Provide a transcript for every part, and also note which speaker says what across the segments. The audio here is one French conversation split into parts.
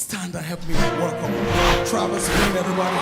Speaker 1: Stand and help me welcome Travis Green, everybody.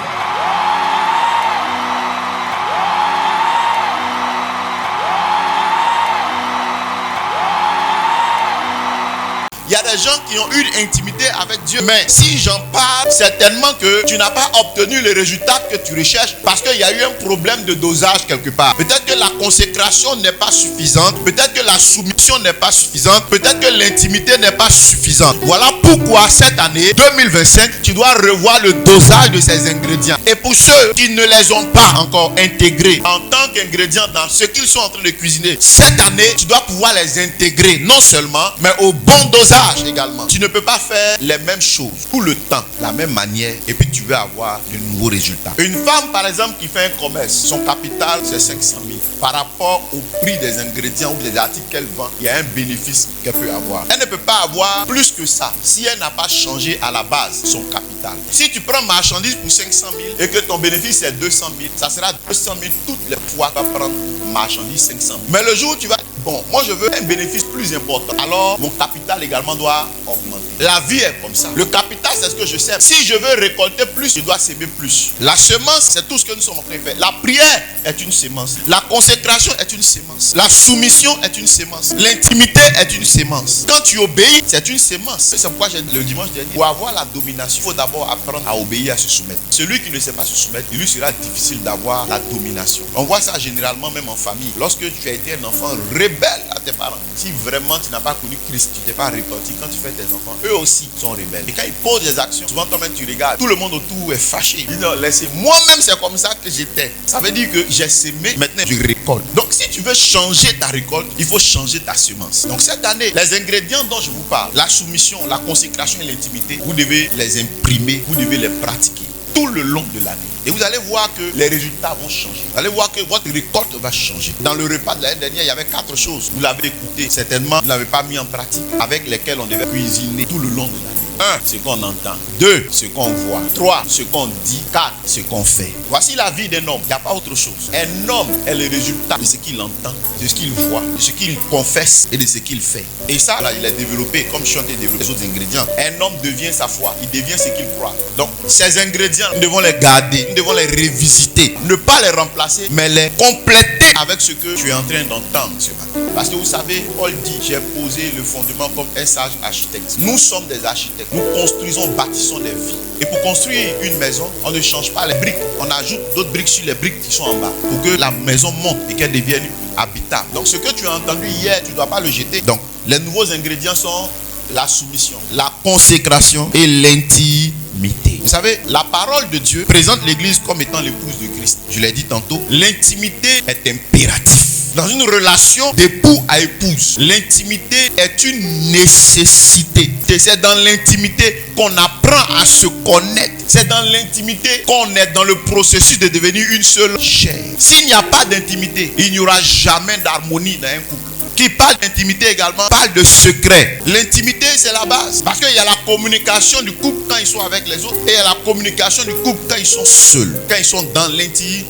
Speaker 2: Il y a des gens qui ont eu une intimité avec Dieu. Mais si j'en parle, certainement que tu n'as pas obtenu le résultat que tu recherches parce qu'il y a eu un problème de dosage quelque part. Peut-être que la consécration n'est pas suffisante. Peut-être que la soumission n'est pas suffisante. Peut-être que l'intimité n'est pas suffisante. Voilà pourquoi cette année 2025, tu dois revoir le dosage de ces ingrédients. Et pour ceux qui ne les ont pas encore intégrés en tant qu'ingrédients dans ce qu'ils sont en train de cuisiner, cette année, tu dois pouvoir les intégrer non seulement, mais au bon dosage également. Tu ne peux pas faire les mêmes choses tout le temps, la même manière, et puis tu veux avoir de nouveaux résultats. Une femme, par exemple, qui fait un commerce, son capital, c'est 500 000. Par rapport au prix des ingrédients ou des articles qu'elle vend, il y a un bénéfice qu'elle peut avoir. Elle ne peut pas avoir plus que ça si elle n'a pas changé à la base son capital. Si tu prends marchandise pour 500 000 et que ton bénéfice est 200 000, ça sera 200 000 toutes les fois que tu vas prendre marchandise 500 000. Mais le jour où tu vas bon, moi je veux un bénéfice plus important. Alors mon capital également doit augmenter. La vie est comme ça. Le capital, c'est ce que je sais. Si je veux récolter plus, je dois s'aimer plus. La semence, c'est tout ce que nous sommes en train de faire. La prière est une semence. La consécration est une semence. La soumission est une semence. L'intimité est une semence. Quand tu obéis, c'est une semence. C'est pourquoi le dimanche dernier, pour avoir la domination, il faut d'abord apprendre à obéir, à se soumettre. Celui qui ne sait pas se soumettre, il lui sera difficile d'avoir la domination. On voit ça généralement même en famille. Lorsque tu as été un enfant rebelle à tes parents, si vraiment tu n'as pas connu Christ, tu t'es pas repenti, quand tu fais tes enfants, eux aussi sont rebelles. Et quand ils posent des actions, souvent toi-même tu regardes, tout le monde autour est fâché. Ils disent non, laissez. Moi-même c'est comme ça que j'étais. Ça veut dire que j'ai semé, maintenant je récolte. Donc si tu veux changer ta récolte, il faut changer ta semence. Donc cette année, les ingrédients dont je vous parle, la soumission, la consécration et l'intimité, vous devez les imprimer, vous devez les pratiquer tout le long de l'année. Et vous allez voir que les résultats vont changer. Vous allez voir que votre récolte va changer. Dans le repas de l'année dernière, il y avait 4 choses. Vous l'avez écouté. Certainement, vous ne l'avez pas mis en pratique. Avec lesquelles on devait cuisiner tout le long de l'année. 1, ce qu'on entend. 2, ce qu'on voit. 3, ce qu'on dit. 4, ce qu'on fait. Voici la vie d'un homme. Il n'y a pas autre chose. Un homme est le résultat de ce qu'il entend, de ce qu'il voit, de ce qu'il confesse et de ce qu'il fait. Et ça, là, il est développé, comme je suis en train de développer les autres ingrédients. Un homme devient sa foi. Il devient ce qu'il croit. Donc, ces ingrédients, nous devons les garder. Nous devons les revisiter. Ne pas les remplacer, mais les compléter avec ce que tu es en train d'entendre ce matin. Parce que vous savez, Paul dit, j'ai posé le fondement comme un sage architecte. Nous sommes des architectes. Nous construisons, bâtissons des vies. Et pour construire une maison, on ne change pas les briques. On ajoute d'autres briques sur les briques qui sont en bas. Pour que la maison monte et qu'elle devienne habitable. Donc ce que tu as entendu hier, tu ne dois pas le jeter. Donc les nouveaux ingrédients sont la soumission, la consécration et l'intimité. Vous savez, la parole de Dieu présente l'Église comme étant l'épouse de Christ. Je l'ai dit tantôt, l'intimité est impérative. Dans une relation d'époux à épouse, l'intimité est une nécessité. Et c'est dans l'intimité qu'on apprend à se connaître. C'est dans l'intimité qu'on est dans le processus de devenir une seule chair. S'il n'y a pas d'intimité, il n'y aura jamais d'harmonie dans un couple. Qui parle d'intimité également parle de secret. L'intimité, c'est la base. Parce qu'il y a la communication du couple quand ils sont avec les autres. Et il y a la communication du couple quand ils sont seuls. Quand ils sont dans l'intimité.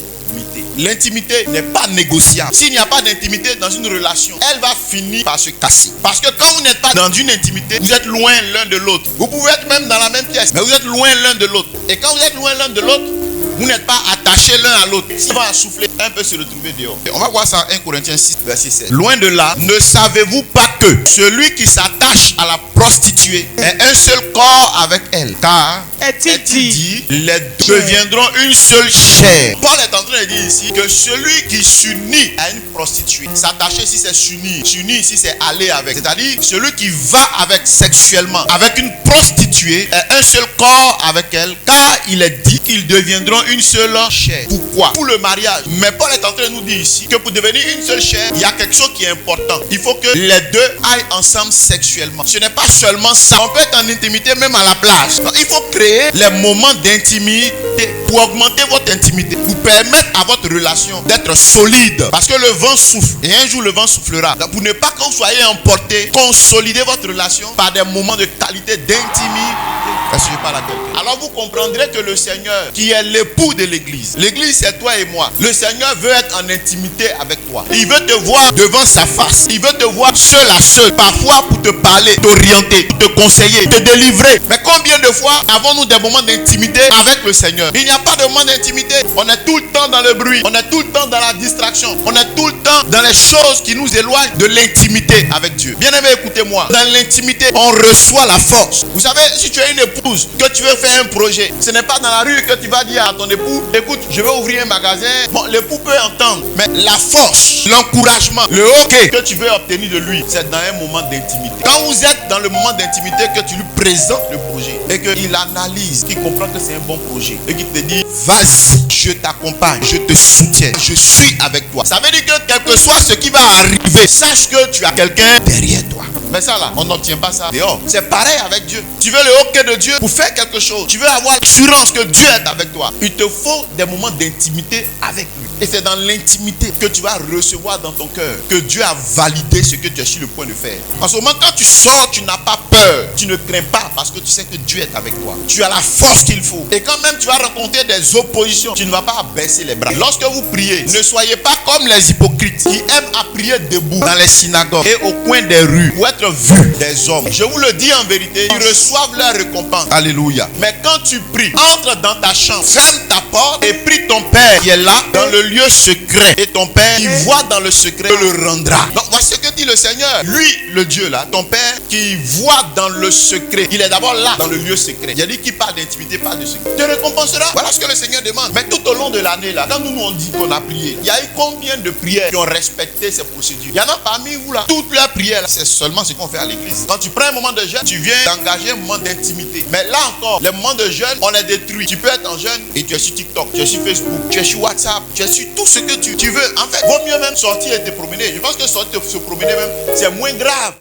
Speaker 2: L'intimité n'est pas négociable. S'il n'y a pas d'intimité dans une relation, elle va finir par se casser. Parce que quand vous n'êtes pas dans une intimité, vous êtes loin l'un de l'autre. Vous pouvez être même dans la même pièce, mais vous êtes loin l'un de l'autre. Et quand vous êtes loin l'un de l'autre, vous n'êtes pas attachés l'un à l'autre. Ça va souffler, un peu se retrouver dehors. Et on va voir ça 1 Corinthiens 6, verset 7. Loin de là, ne savez-vous pas que celui qui s'attache à la prostituée est un seul corps avec elle? Car est-il dit, les deux deviendront une seule chair. Paul est en train de dire ici que celui qui s'unit à une prostituée, s'attacher si c'est s'unir, s'unir si c'est aller avec, c'est-à-dire celui qui va avec sexuellement avec une prostituée est un seul corps avec elle, car il est dit qu'ils deviendront une seule chair. Pourquoi? Pour le mariage. Mais Paul est en train de nous dire ici que pour devenir une seule chair, il y a quelque chose qui est important. Il faut que les deux aillent ensemble sexuellement. Ce n'est pas seulement ça. On peut être en intimité même à la plage. Donc, il faut créer les moments d'intimité pour augmenter votre intimité, pour permettre à votre relation d'être solide. Parce que le vent souffle et un jour le vent soufflera. Donc, pour ne pas que vous soyez emporté, consolidez votre relation par des moments de qualité d'intimité. Est-ce que je parle à quelqu'un? Alors vous comprendrez que le Seigneur, qui est l'époux de l'église, l'église c'est toi et moi. Le Seigneur veut être en intimité avec toi. Il veut te voir devant sa face. Il veut te voir seul à seul. Parfois pour te parler, t'orienter, te conseiller, te délivrer. Mais combien de fois avons-nous des moments d'intimité avec le Seigneur? Il n'y a pas de moment d'intimité. On est tout le temps dans le bruit. On est tout le temps dans la distraction. On est tout le temps dans les choses qui nous éloignent de l'intimité avec Dieu. Bien aimé, écoutez-moi. Dans l'intimité, on reçoit la force. Vous savez, si tu as une épouse, que tu veux faire un projet, ce n'est pas dans la rue que tu vas dire à ton époux, écoute, je vais ouvrir un magasin. Bon, l'époux peut entendre, mais la force, l'encouragement, le ok que tu veux obtenir de lui, c'est dans un moment d'intimité. Quand vous êtes dans le moment d'intimité, que tu lui présentes le projet et qu'il analyse, qu'il comprend que c'est un bon projet et qu'il te dit, vas-y, je t'accompagne, je te soutiens, je suis avec toi. Ça veut dire que quel que soit ce qui va arriver, sache que tu as quelqu'un derrière toi. Mais ça là, on n'obtient pas ça dehors. C'est pareil avec Dieu. Tu veux le ok de Dieu pour faire quelque chose. Tu veux avoir l'assurance que Dieu est avec toi. Il te faut des moments d'intimité avec lui. Et c'est dans l'intimité que tu vas recevoir dans ton cœur que Dieu a validé ce que tu es sur le point de faire. En ce moment, quand tu sors, tu n'as pas peur. Tu ne crains pas parce que tu sais que Dieu est avec toi. Tu as la force qu'il faut. Et quand même tu vas rencontrer des oppositions, tu ne vas pas baisser les bras. Lorsque vous priez, ne soyez pas comme les hypocrites qui aiment à prier debout dans les synagogues et au coin des rues pour être vus des hommes. Je vous le dis en vérité, ils reçoivent leur récompense. Alléluia. Mais quand tu pries, entre dans ta chambre, ferme ta porte et prie ton Père qui est là dans le lieu secret. Et ton Père qui voit dans le secret le rendra. Donc voici ce que dit le Seigneur. Lui, le Dieu là, ton Père qui voit dans le secret. Il est d'abord là dans le lieu secret. Il a dit qu'il parle d'intimité, parle de secret. Te récompensera. Voilà ce que le Seigneur demande. Mais tout au long de l'année là, quand nous on dit qu'on a prié, il y a eu combien de prières qui ont respecté ces procédures? Il y en a parmi vous là. Toutes leurs prières, c'est seulement ce qu'on fait à l'église. Quand tu prends un moment de jeûne, tu viens d'engager un moment d'intimité. Mais là encore, les moments de jeûne, on est détruit. Tu peux être en jeûne et tu es sur TikTok, tu es sur Facebook, tu es sur WhatsApp, tu es sur tout ce que tu veux. En fait, vaut mieux même sortir et te promener. Je pense que sortir et se promener même, c'est moins grave.